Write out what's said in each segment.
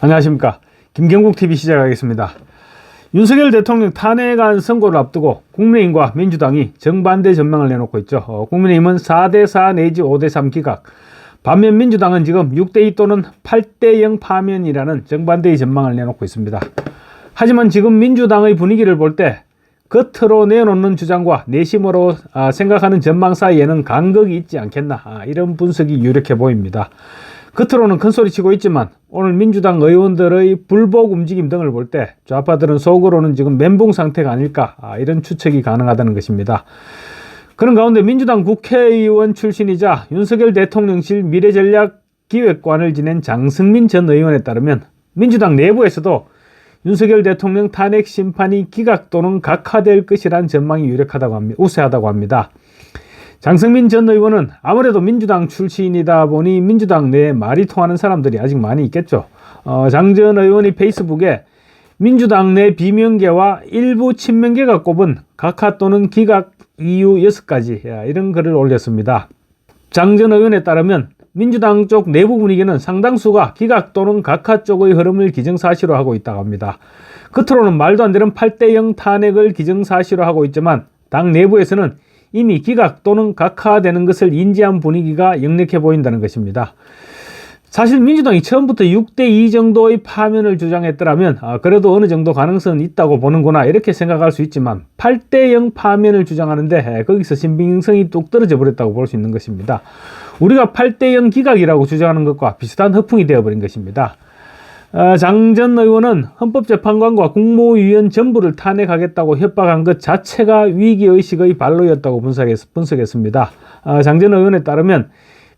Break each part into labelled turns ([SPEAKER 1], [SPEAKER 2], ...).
[SPEAKER 1] 안녕하십니까. 김경국TV 시작하겠습니다. 윤석열 대통령 탄핵안 선고를 앞두고 국민의힘과 민주당이 정반대 전망을 내놓고 있죠. 국민의힘은 4대4 내지 5대3 기각, 반면 민주당은 지금 6대2 또는 8대0 파면이라는 정반대의 전망을 내놓고 있습니다. 하지만 지금 민주당의 분위기를 볼 때 겉으로 내놓는 주장과 내심으로 생각하는 전망 사이에는 간극이 있지 않겠나, 이런 분석이 유력해 보입니다. 겉으로는 큰소리치고 있지만 오늘 민주당 의원들의 불복 움직임 등을 볼 때 좌파들은 속으로는 지금 멘붕 상태가 아닐까, 이런 추측이 가능하다는 것입니다. 그런 가운데 민주당 국회의원 출신이자 윤석열 대통령실 미래전략기획관을 지낸 장승민 전 의원에 따르면 민주당 내부에서도 윤석열 대통령 탄핵 심판이 기각 또는 각하될 것이란 전망이 우세하다고 합니다. 장승민 전 의원은 아무래도 민주당 출신이다 보니 민주당 내에 말이 통하는 사람들이 아직 많이 있겠죠. 장 전 의원이 페이스북에 민주당 내 비명계와 일부 친명계가 꼽은 각하 또는 기각 이유 6가지, 이런 글을 올렸습니다. 장 전 의원에 따르면 민주당 쪽 내부 분위기는 상당수가 기각 또는 각하 쪽의 흐름을 기정사실로 하고 있다고 합니다. 겉으로는 말도 안 되는 8대0 탄핵을 기정사실로 하고 있지만 당 내부에서는 이미 기각 또는 각하되는 것을 인지한 분위기가 역력해 보인다는 것입니다. 사실 민주당이 처음부터 6대2 정도의 파면을 주장했더라면 그래도 어느 정도 가능성은 있다고 보는구나, 이렇게 생각할 수 있지만 8대0 파면을 주장하는데 거기서 신빙성이 뚝 떨어져 버렸다고 볼 수 있는 것입니다. 우리가 8대0 기각이라고 주장하는 것과 비슷한 허풍이 되어버린 것입니다. 장 전 의원은 헌법재판관과 국무위원 전부를 탄핵하겠다고 협박한 것 자체가 위기의식의 발로였다고 분석했습니다. 장 전 의원에 따르면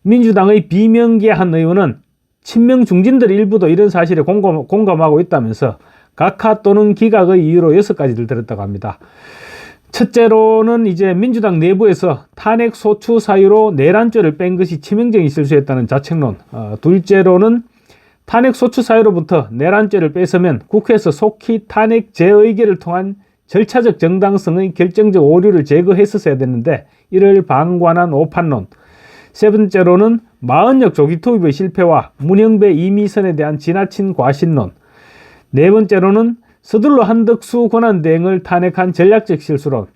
[SPEAKER 1] 민주당의 비명계 한 의원은 친명 중진들 일부도 이런 사실에 공감하고 있다면서 각하 또는 기각의 이유로 6가지를 들었다고 합니다. 첫째로는 이제 민주당 내부에서 탄핵 소추 사유로 내란죄를 뺀 것이 치명적인 실수였다는 자책론, 둘째로는 탄핵 소추 사유로부터 내란죄를 뺏으면 국회에서 속히 탄핵 재의결을 통한 절차적 정당성의 결정적 오류를 제거했었어야 됐는데 이를 방관한 오판론, 세 번째로는 마흔역 조기 투입의 실패와 문영배 이미선에 대한 지나친 과신론, 네 번째로는 서둘러 한덕수 권한대행을 탄핵한 전략적 실수론,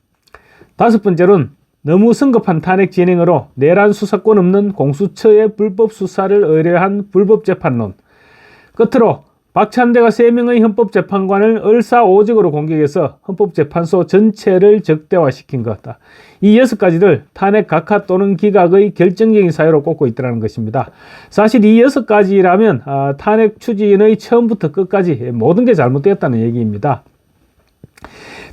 [SPEAKER 1] 다섯 번째로는 너무 성급한 탄핵 진행으로 내란 수사권 없는 공수처의 불법 수사를 의뢰한 불법 재판론, 끝으로 박찬대가 3명의 헌법재판관을 을사오적으로 공격해서 헌법재판소 전체를 적대화시킨 것이다. 이 6가지를 탄핵 각하 또는 기각의 결정적인 사유로 꼽고 있다는 것입니다. 사실 이 6가지라면 탄핵 추진의 처음부터 끝까지 모든 게 잘못되었다는 얘기입니다.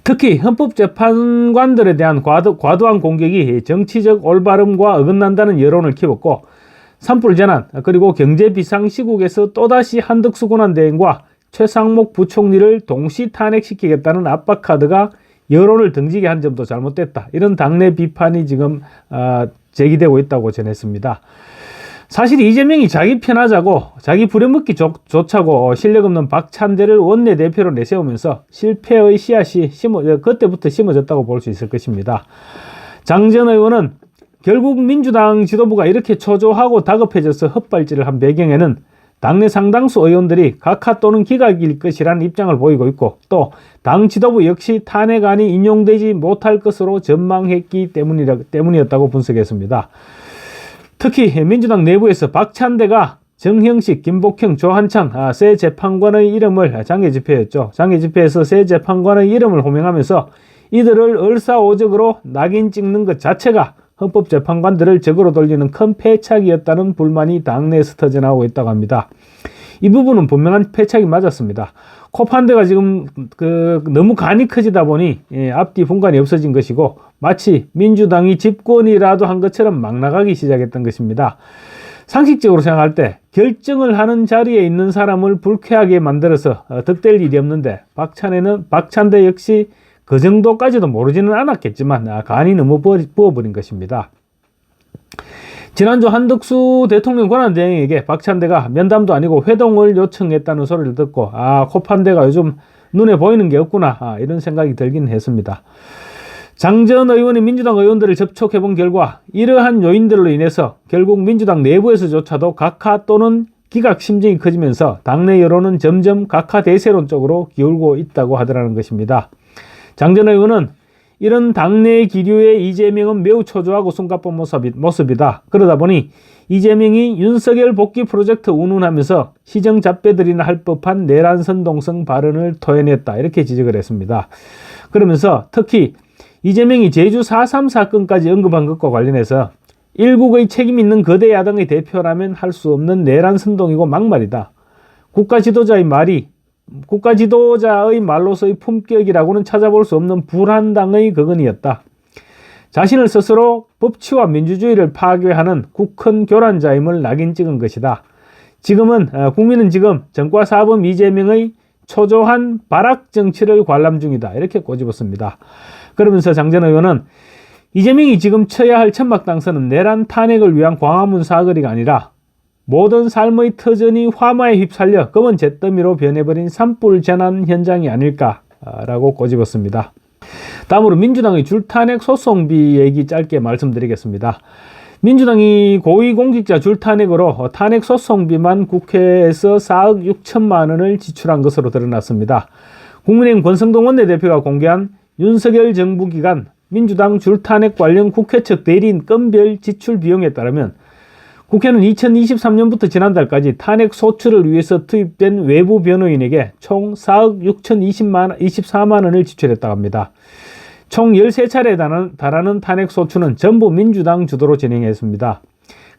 [SPEAKER 1] 특히 헌법재판관들에 대한 과도한 공격이 정치적 올바름과 어긋난다는 여론을 키웠고, 산불 재난 그리고 경제 비상시국에서 또다시 한덕수 권한대행과 최상목 부총리를 동시 탄핵시키겠다는 압박카드가 여론을 등지게 한 점도 잘못됐다, 이런 당내 비판이 지금 제기되고 있다고 전했습니다. 사실 이재명이 자기 편하자고 자기 부려먹기 좋자고 실력 없는 박찬대를 원내대표로 내세우면서 실패의 씨앗이 그때부터 심어졌다고 볼 수 있을 것입니다. 장 전 의원은 결국 민주당 지도부가 이렇게 초조하고 다급해져서 헛발질을 한 배경에는 당내 상당수 의원들이 각하 또는 기각일 것이라는 입장을 보이고 있고, 또 당 지도부 역시 탄핵안이 인용되지 못할 것으로 전망했기 때문이었다고 분석했습니다. 특히 민주당 내부에서 박찬대가 정형식, 김복형, 조한창 새 재판관의 이름을 장외집회에서 새 재판관의 이름을 호명하면서 이들을 을사오적으로 낙인 찍는 것 자체가 헌법재판관들을 적으로 돌리는 큰 패착이었다는 불만이 당내에서 터져나오고 있다고 합니다. 이 부분은 분명한 패착이 맞았습니다. 코판대가 지금 너무 간이 커지다 보니 앞뒤 분간이 없어진 것이고, 마치 민주당이 집권이라도 한 것처럼 막 나가기 시작했던 것입니다. 상식적으로 생각할 때 결정을 하는 자리에 있는 사람을 불쾌하게 만들어서 득될 일이 없는데 박찬대 역시 그 정도까지도 모르지는 않았겠지만 간이 너무 부어버린 것입니다. 지난주 한덕수 대통령 권한대행에게 박찬대가 면담도 아니고 회동을 요청했다는 소리를 듣고 코판대가 요즘 눈에 보이는 게 없구나, 이런 생각이 들긴 했습니다. 장 전 의원이 민주당 의원들을 접촉해본 결과 이러한 요인들로 인해서 결국 민주당 내부에서조차도 각하 또는 기각 심증이 커지면서 당내 여론은 점점 각하대세론 쪽으로 기울고 있다고 하더라는 것입니다. 장 전 의원은 이런 당내 기류에 이재명은 매우 초조하고 숨가쁜 모습이다. 그러다 보니 이재명이 윤석열 복귀 프로젝트 운운하면서 시정 잡배들이나 할 법한 내란 선동성 발언을 토해냈다. 이렇게 지적을 했습니다. 그러면서 특히 이재명이 제주 4.3 사건까지 언급한 것과 관련해서 일국의 책임 있는 거대 야당의 대표라면 할 수 없는 내란 선동이고 막말이다. 국가 지도자의 말로서의 품격이라고는 찾아볼 수 없는 불한당의 거근이었다. 자신을 스스로 법치와 민주주의를 파괴하는 국헌 교란자임을 낙인 찍은 것이다. 국민은 지금 정과 사범 이재명의 초조한 발악 정치를 관람 중이다. 이렇게 꼬집었습니다. 그러면서 장 전 의원은 이재명이 지금 쳐야 할 천막 당선은 내란 탄핵을 위한 광화문 사거리가 아니라 모든 삶의 터전이 화마에 휩살려 검은 잿더미로 변해버린 산불 재난 현장이 아닐까라고 꼬집었습니다. 다음으로 민주당의 줄탄핵 소송비 얘기 짧게 말씀드리겠습니다. 민주당이 고위공직자 줄탄핵으로 탄핵 소송비만 국회에서 4억 6천만 원을 지출한 것으로 드러났습니다. 국민의힘 권성동 원내대표가 공개한 윤석열 정부 기간 민주당 줄탄핵 관련 국회 측 대리인 건별 지출 비용에 따르면 국회는 2023년부터 지난달까지 탄핵 소추를 위해서 투입된 외부 변호인에게 총 4억 6,024만 원을 지출했다고 합니다. 총 13차례에 달하는 탄핵 소추는 전부 민주당 주도로 진행했습니다.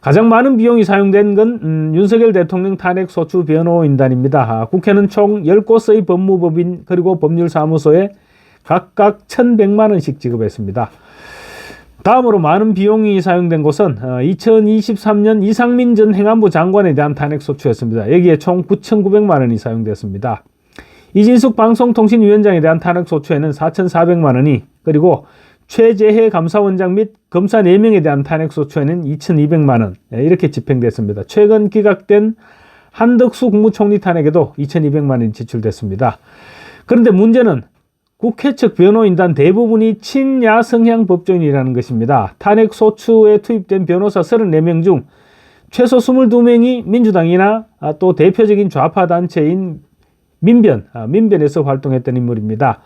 [SPEAKER 1] 가장 많은 비용이 사용된 건 윤석열 대통령 탄핵 소추 변호인단입니다. 국회는 총 10곳의 법무법인 그리고 법률사무소에 각각 1,100만 원씩 지급했습니다. 다음으로 많은 비용이 사용된 곳은 2023년 이상민 전 행안부 장관에 대한 탄핵소추였습니다. 여기에 총 9,900만 원이 사용됐습니다. 이진숙 방송통신위원장에 대한 탄핵소추에는 4,400만 원이, 그리고 최재해 감사원장 및 검사 4명에 대한 탄핵소추에는 2,200만 원 이렇게 집행됐습니다. 최근 기각된 한덕수 국무총리 탄핵에도 2,200만 원이 지출됐습니다. 그런데 문제는 국회 측 변호인단 대부분이 친야 성향 법조인이라는 것입니다. 탄핵 소추에 투입된 변호사 34명 중 최소 22명이 민주당이나 또 대표적인 좌파 단체인 민변에서 활동했던 인물입니다.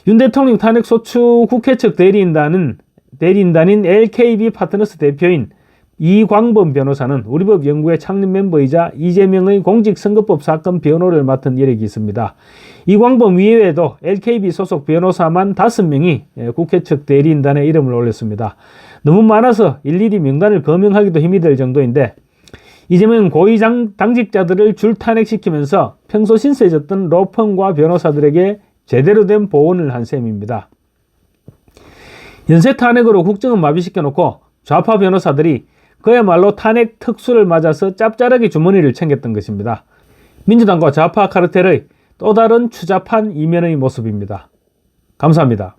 [SPEAKER 1] 윤 대통령 탄핵 소추 국회 측 대리인단인 LKB 파트너스 대표인 이광범 변호사는 우리법 연구회 창립 멤버이자 이재명의 공직선거법 사건 변호를 맡은 이력이 있습니다. 이광범 이외에도 LKB 소속 변호사만 5명이 국회 측 대리인단에 이름을 올렸습니다. 너무 많아서 일일이 명단을 거명하기도 힘이 들 정도인데, 이재명 고위 당직자들을 줄탄핵시키면서 평소 신세졌던 로펌과 변호사들에게 제대로 된 보온을 한 셈입니다. 연쇄 탄핵으로 국정은 마비시켜놓고 좌파 변호사들이 그야말로 탄핵 특수를 맞아서 짭짤하게 주머니를 챙겼던 것입니다. 민주당과 좌파 카르텔의 또 다른 추잡한 이면의 모습입니다. 감사합니다.